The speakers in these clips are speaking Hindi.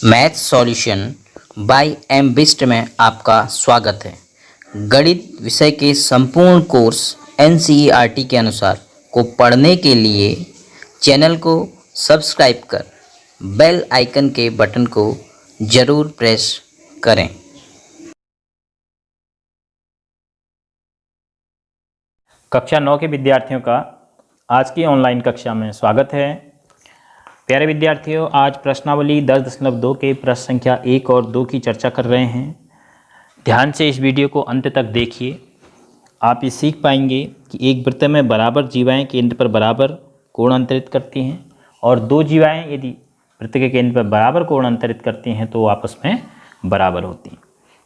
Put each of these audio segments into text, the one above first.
Math solution by M Bisht में आपका स्वागत है। गणित विषय के संपूर्ण कोर्स एनसीईआरटी के अनुसार को पढ़ने के लिए चैनल को सब्सक्राइब कर बेल आइकन के बटन को ज़रूर प्रेस करें। कक्षा 9 के विद्यार्थियों का आज की ऑनलाइन कक्षा में स्वागत है। प्यारे विद्यार्थियों, आज प्रश्नावली 10.2 के प्रश्न संख्या 1 और 2 की चर्चा कर रहे हैं। ध्यान से इस वीडियो को अंत तक देखिए। आप ये सीख पाएंगे कि एक वृत्त में बराबर जीवाएं केंद्र पर बराबर कोण अंतरित करती हैं और दो जीवाएं यदि वृत्त के केंद्र पर बराबर कोण अंतरित करती हैं तो आपस में बराबर होती हैं।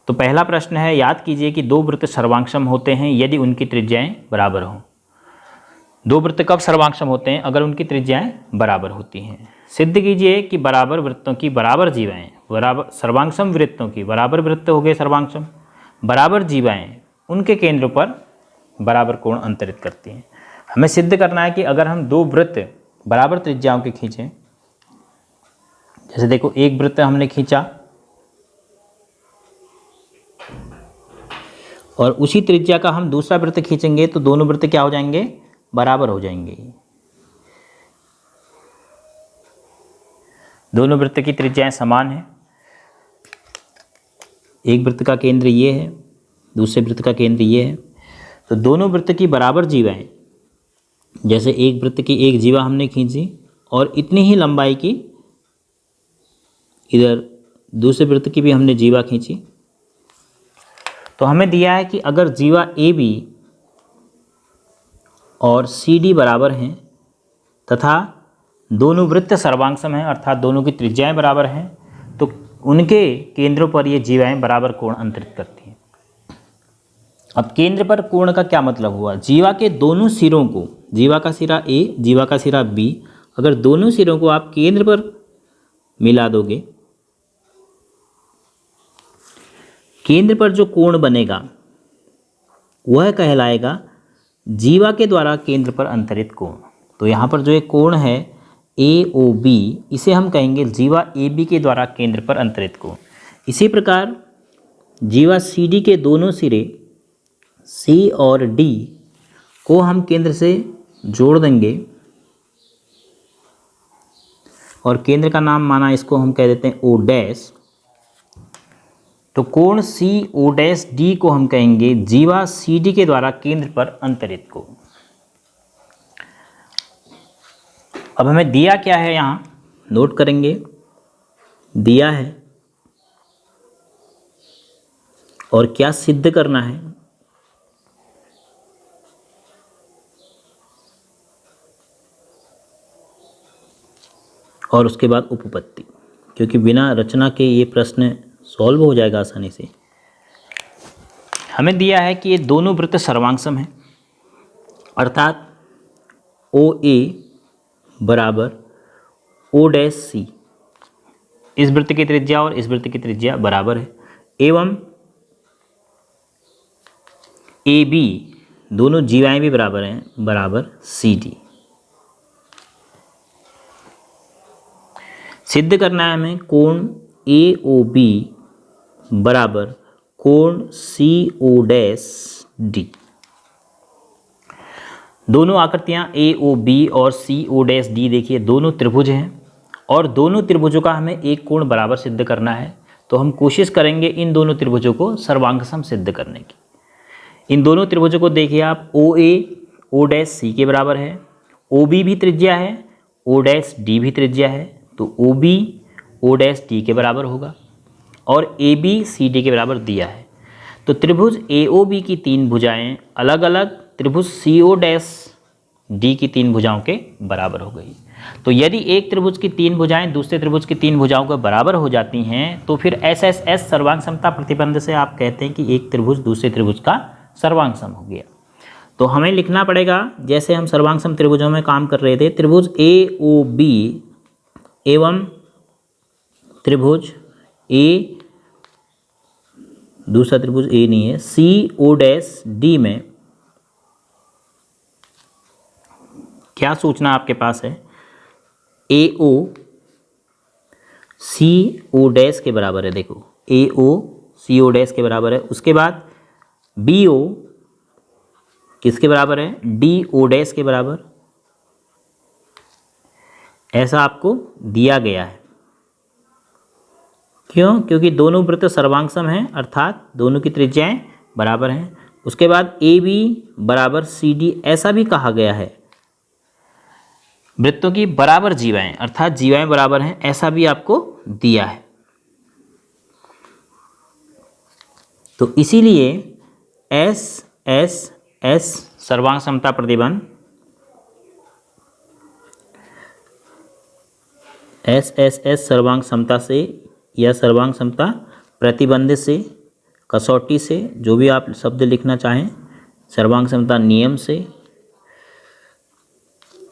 तो पहला प्रश्न है, याद कीजिए कि दो वृत्त सर्वांगसम होते हैं यदि उनकी त्रिज्याएं बराबर हों। दो वृत्त कब सर्वांगसम होते हैं? अगर उनकी त्रिज्याएं बराबर होती हैं। सिद्ध कीजिए कि बराबर वृत्तों की बराबर जीवाएं, बराबर सर्वांगसम वृत्तों की बराबर वृत्त हो गए सर्वांगसम, बराबर जीवाएं उनके केंद्रों पर बराबर कोण अंतरित करती हैं। हमें सिद्ध करना है कि अगर हम दो वृत्त बराबर त्रिज्याओं के खींचें, जैसे देखो एक वृत्त हमने खींचा और उसी त्रिज्या का हम दूसरा वृत्त खींचेंगे तो दोनों वृत्त क्या हो जाएंगे? बराबर हो जाएंगे। दोनों वृत्त की त्रिज्याएं समान है। एक वृत्त का केंद्र ये है, दूसरे वृत्त का केंद्र ये है, तो दोनों वृत्त की बराबर जीवाएं, जैसे एक वृत्त की एक जीवा हमने खींची और इतनी ही लंबाई की इधर दूसरे वृत्त की भी हमने जीवा खींची, तो हमें दिया है कि अगर जीवा ए बी और सी डी बराबर हैं तथा दोनों वृत्त सर्वांगसम हैं, अर्थात दोनों की त्रिज्याएं बराबर हैं, तो उनके केंद्रों पर ये जीवाएं बराबर कोण अंतरित करती हैं। अब केंद्र पर कोण का क्या मतलब हुआ? जीवा के दोनों सिरों को, जीवा का सिरा ए, जीवा का सिरा बी, अगर दोनों सिरों को आप केंद्र पर मिला दोगे, केंद्र पर जो कोण बनेगा वह कहलाएगा जीवा के द्वारा केंद्र पर अंतरित कोण। तो यहाँ पर जो एक कोण है ए ओ बी, इसे हम कहेंगे जीवा ए बी के द्वारा केंद्र पर अंतरित कोण। इसी प्रकार जीवा सी डी के दोनों सिरे सी और डी को हम केंद्र से जोड़ देंगे और केंद्र का नाम माना इसको हम कह देते हैं ओ डैश, तो कोण सी ओ डैश डी को हम कहेंगे जीवा सी डी के द्वारा केंद्र पर अंतरित कोण। अब हमें दिया क्या है, यहाँ नोट करेंगे, दिया है और क्या सिद्ध करना है। और उसके बाद उपपत्ति, क्योंकि बिना रचना के ये प्रश्न सॉल्व हो जाएगा आसानी से। हमें दिया है कि ये दोनों वृत्त सर्वांगसम हैं, अर्थात ओ ए बराबर ओ डैश सी, इस वृत्त की त्रिज्या और इस वृत्त की त्रिज्या बराबर है, एवं ए बी दोनों जीवाएं भी बराबर हैं, बराबर सी डी। सिद्ध करना है हमें कोण ए ओ बी बराबर कोण सी ओ डैश डी। दोनों आकृतियां ए ओ बी और सी ओ डैश डी, देखिए दोनों त्रिभुज हैं और दोनों त्रिभुजों का हमें एक कोण बराबर सिद्ध करना है। तो हम कोशिश करेंगे इन दोनों त्रिभुजों को सर्वांगसम सिद्ध करने की। इन दोनों त्रिभुजों को देखिए आप, ओ ए ओ डैश सी के बराबर है, ओ बी भी त्रिज्या है, ओ डैश डी भी त्रिज्या है, तो O B O dash D के बराबर होगा और ए बी सी डी के बराबर दिया है। तो त्रिभुज ए ओ बी की तीन भुजाएं अलग अलग त्रिभुज सी ओ डैश डी की तीन भुजाओं के बराबर हो गई। तो यदि एक त्रिभुज की तीन भुजाएं दूसरे त्रिभुज की तीन भुजाओं के बराबर हो जाती हैं तो फिर एस एस एस सर्वांग समता प्रतिबंध से आप कहते हैं कि एक त्रिभुज दूसरे त्रिभुज का सर्वांगसम हो गया। तो हमें लिखना पड़ेगा, जैसे हम सर्वांगसम त्रिभुजों में काम कर रहे थे, त्रिभुज ए ओ बी एवं त्रिभुज ए, दूसरा त्रिभुज ए नहीं है, सी ओ डैश डी में क्या सूचना आपके पास है? ए ओ सी ओ डैश के बराबर है। देखो ए ओ सी ओ डैश के बराबर है। उसके बाद बी ओ किसके बराबर है? डी ओ डैश के बराबर। ऐसा आपको दिया गया है। क्यों? क्योंकि दोनों वृत्त सर्वांग सम हैं, अर्थात दोनों की त्रिज्याएं बराबर हैं। उसके बाद ए बी बराबर सी डी, ऐसा भी कहा गया है। वृत्तों की बराबर जीवाएं, अर्थात जीवाएं बराबर हैं, ऐसा भी आपको दिया है। तो इसीलिए एस एस एस सर्वांग समता प्रतिबंध, एस एस एस सर्वांग समता से या सर्वांग समता प्रतिबंध से, कसौटी से, जो भी आप शब्द लिखना चाहें, सर्वांग समता नियम से,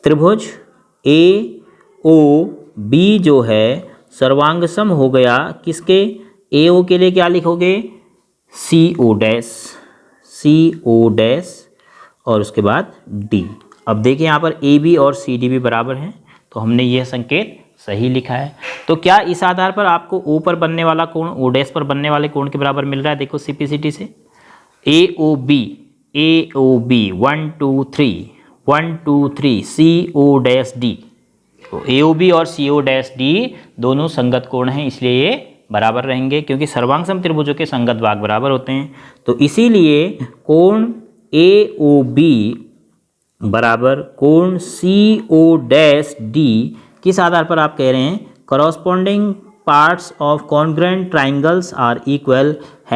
त्रिभुज ए ओ बी जो है सर्वांग सम हो गया किसके? ए ओ के लिए क्या लिखोगे? सी ओ डैश, सी ओ डैश और उसके बाद डी। अब देखिए यहाँ पर ए बी और सी डी भी बराबर हैं, तो हमने यह संकेत सही लिखा है। तो क्या इस आधार पर आपको ओ पर बनने वाला कोण ओ डैश पर बनने वाले कोण के बराबर मिल रहा है? देखो सीपीसीटी से ए ओ बी 1 2 3 1 2 3 सी ओ डैश डी। तो ए ओ बी और सी ओ डैश डी दोनों संगत कोण हैं, इसलिए ये बराबर रहेंगे, क्योंकि सर्वांग सम त्रिभुजों के संगत भाग बराबर होते हैं। तो इसीलिए कोण ए ओ बी बराबर कोण सी ओ डैश डी किस आधार पर आप कह रहे हैं? Corresponding parts of congruent triangles are equal है।